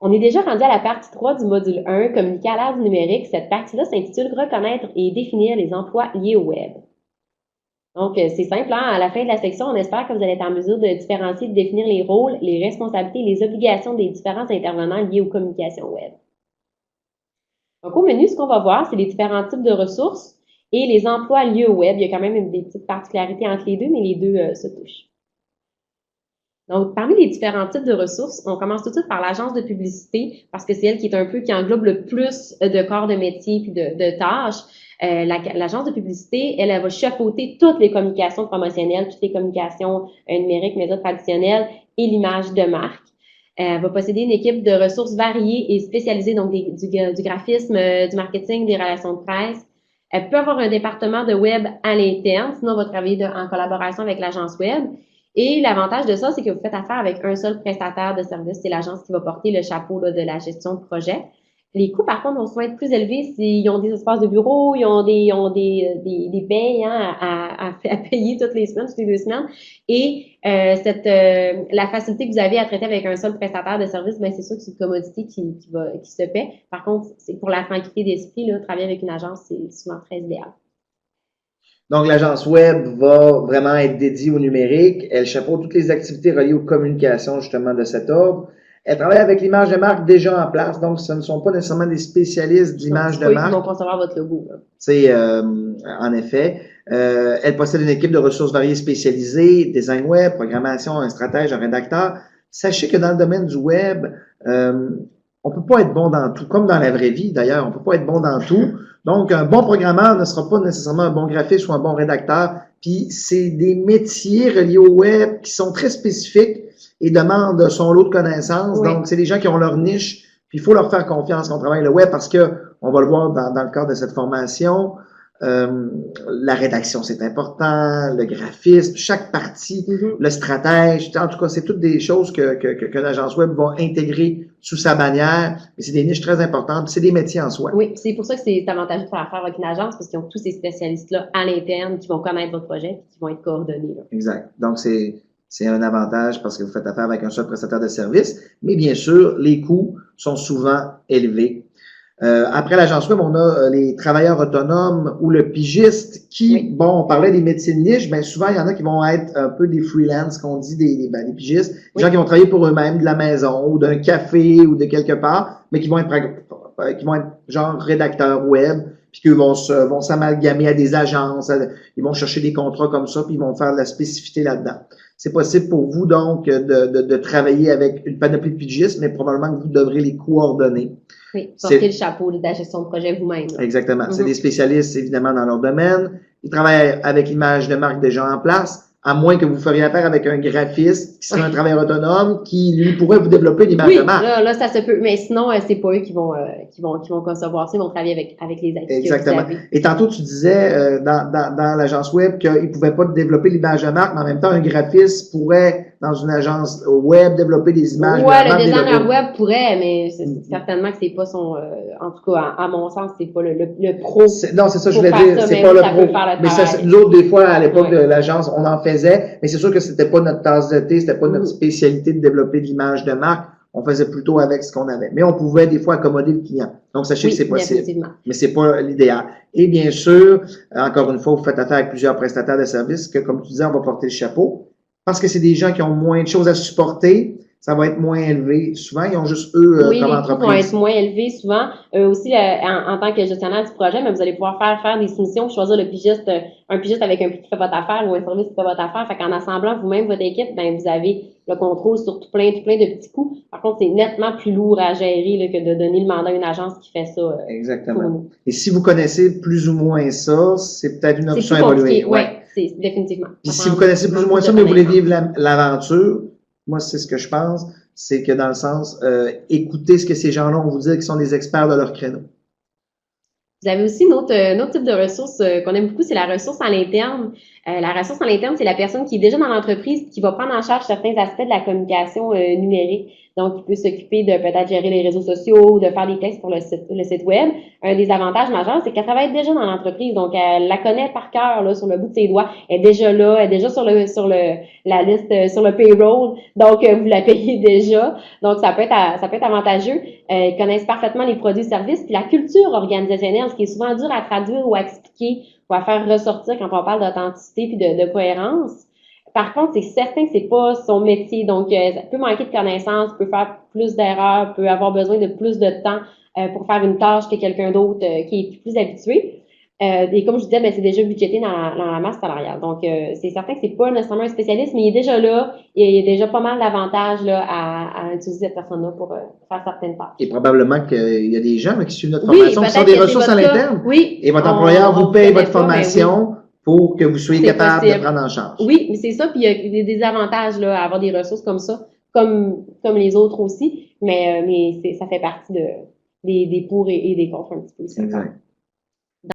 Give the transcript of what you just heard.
On est déjà rendu à la partie 3 du module 1, communiquer à l'ère du numérique. Cette partie-là s'intitule Reconnaître et définir les emplois liés au web. Donc, c'est simple, hein? À la fin de la section, on espère que vous allez être en mesure de différencier, de définir les rôles, les responsabilités et les obligations des différents intervenants liés aux communications web. Donc, au menu, ce qu'on va voir, c'est les différents types de ressources et les emplois liés au web. Il y a quand même des petites particularités entre les deux, mais les deux se touchent. Donc, parmi les différents types de ressources, on commence tout de suite par l'agence de publicité parce que c'est elle qui est un peu, qui englobe le plus de corps de métier puis de tâches. L'agence de publicité, elle va chapeauter toutes les communications promotionnelles, toutes les communications numériques, médias traditionnels et l'image de marque. Elle va posséder une équipe de ressources variées et spécialisées, donc du graphisme, du marketing, des relations de presse. Elle peut avoir un département de web à l'interne, sinon elle va travailler en collaboration avec l'agence web. Et l'avantage de ça, c'est que vous faites affaire avec un seul prestataire de service. C'est l'agence qui va porter le chapeau là, de la gestion de projet. Les coûts, par contre, vont souvent être plus élevés s'ils ont des espaces de bureau, ils ont des payes hein, à payer toutes les 2 semaines. Et la facilité que vous avez à traiter avec un seul prestataire de service, ben c'est sûr que c'est une commodité qui se paie. Par contre, c'est pour la tranquillité d'esprit, là, travailler avec une agence, c'est souvent très idéal. Donc, l'agence web va vraiment être dédiée au numérique. Elle chapeaute toutes les activités reliées aux communications, justement, de cet ordre. Elle travaille avec l'image de marque déjà en place, donc ce ne sont pas nécessairement des spécialistes d'image de marque. Ils vont concevoir votre logo. C'est en effet. Elle possède une équipe de ressources variées spécialisées, design web, programmation, un stratège, un rédacteur. Sachez que dans le domaine du web, on peut pas être bon dans tout, comme dans la vraie vie d'ailleurs, on peut pas être bon dans tout. Donc, un bon programmeur ne sera pas nécessairement un bon graphiste ou un bon rédacteur. Puis, c'est des métiers reliés au web qui sont très spécifiques et demandent son lot de connaissances. Oui. Donc, c'est des gens qui ont leur niche. Puis, il faut leur faire confiance qu'on travaille le web parce que, on va le voir dans le cadre de cette formation, la rédaction, c'est important, le graphisme, chaque partie, le stratège, en tout cas, c'est toutes des choses que l'agence web va intégrer sous sa bannière, mais c'est des niches très importantes, c'est des métiers en soi. Oui, c'est pour ça que c'est avantageux de faire affaire avec une agence, parce qu'ils ont tous ces spécialistes-là à l'interne qui vont connaître votre projet et qui vont être coordonnés. Là. Exact. Donc, c'est un avantage parce que vous faites affaire avec un seul prestataire de service, mais bien sûr, les coûts sont souvent élevés. Après l'agence web, on a les travailleurs autonomes ou le pigiste qui, bon, on parlait des métiers de niche, mais souvent, il y en a qui vont être un peu des freelance, qu'on dit des pigistes, des gens qui vont travailler pour eux-mêmes de la maison ou d'un café ou de quelque part, mais qui vont être genre rédacteurs web, puis qu'ils vont s'amalgamer à des agences, ils vont chercher des contrats comme ça, puis ils vont faire de la spécificité là-dedans. C'est possible pour vous, donc, de travailler avec une panoplie de pigistes, mais probablement que vous devrez les coordonner. Oui, porter le chapeau de la gestion de projet vous-même. Exactement. C'est des spécialistes, évidemment, dans leur domaine. Ils travaillent avec l'image de marque déjà en place, à moins que vous feriez affaire avec un graphiste qui serait un travailleur autonome qui, lui, pourrait vous développer l'image de marque. Là, ça se peut. Mais sinon, c'est pas eux qui vont concevoir ça, ils vont travailler avec les actifs. Exactement. Et tantôt, tu disais, dans l'agence web qu'ils pouvaient pas développer l'image de marque, mais en même temps, un graphiste pourrait, dans une agence web, développer des images. Ouais, le designer web pourrait, mais certainement que c'est pas son, en tout cas, à mon sens, c'est pas le pro. Non, c'est ça, je voulais dire, c'est pas le pro. Mais ça, nous autres, des fois, à l'époque de l'agence, on en faisait, mais c'est sûr que c'était pas notre tasse de thé, c'était pas notre spécialité de développer de l'image de marque. On faisait plutôt avec ce qu'on avait. Mais on pouvait des fois accommoder le client. Donc, sachez que c'est possible. Mais c'est pas l'idéal. Et bien sûr, encore une fois, vous faites affaire avec plusieurs prestataires de services que, comme tu disais, on va porter le chapeau. Parce que c'est des gens qui ont moins de choses à supporter, ça va être moins élevé. Souvent, ils ont juste eux comme entreprise. Oui, les coûts vont être moins élevés souvent. Aussi, en tant que gestionnaire du projet, mais vous allez pouvoir faire des soumissions, choisir un pigiste avec un prix qui fait votre affaire ou un service qui fait votre affaire. Fait qu'en assemblant vous-même votre équipe, ben vous avez le contrôle sur tout plein de petits coûts. Par contre, c'est nettement plus lourd à gérer là, que de donner le mandat à une agence qui fait ça. Exactement. Et si vous connaissez plus ou moins ça, c'est peut-être une option à évoluer. Oui, c'est définitivement. Puis si vous connaissez plus ou moins ça, mais vous voulez vivre l'aventure, moi, c'est ce que je pense, c'est que dans le sens, écoutez ce que ces gens-là ont vous dire, qui sont des experts de leur créneau. Vous avez aussi un autre type de ressource qu'on aime beaucoup, c'est la ressource à l'interne. La ressource à l'interne, c'est la personne qui est déjà dans l'entreprise qui va prendre en charge certains aspects de la communication numérique. Donc, il peut s'occuper de peut-être gérer les réseaux sociaux ou de faire des textes pour le site web. Un des avantages majeurs, c'est qu'elle travaille déjà dans l'entreprise. Donc, elle la connaît par cœur, là, sur le bout de ses doigts. Elle est déjà là, elle est déjà sur la liste, sur le payroll. Donc, vous la payez déjà. Donc, ça peut être avantageux. Ils connaissent parfaitement les produits et services. Puis la culture organisationnelle, ce qui est souvent dur à traduire ou à expliquer ou à faire ressortir quand on parle d'authenticité puis de cohérence. Par contre, c'est certain que c'est pas son métier. Donc, ça peut manquer de connaissances, peut faire plus d'erreurs, peut avoir besoin de plus de temps pour faire une tâche que quelqu'un d'autre qui est plus habitué. Et comme je disais, ben, c'est déjà budgété dans la masse salariale. Donc, c'est certain que c'est pas nécessairement un spécialiste, mais il est déjà là. Il y a déjà pas mal d'avantages là, à utiliser cette personne-là pour faire certaines tâches. Et probablement qu'il y a des gens là, qui suivent notre Oui, formation qui sont peut-être des que ressources à l'interne. Oui. Et votre employeur vous paye votre formation Oui. pour que vous soyez C'est capable possible. de prendre en charge. Oui, mais c'est ça. Puis il y a des avantages là, à avoir des ressources comme ça, comme les autres aussi. Mais ça fait partie des pour et des contre un petit peu. Exact.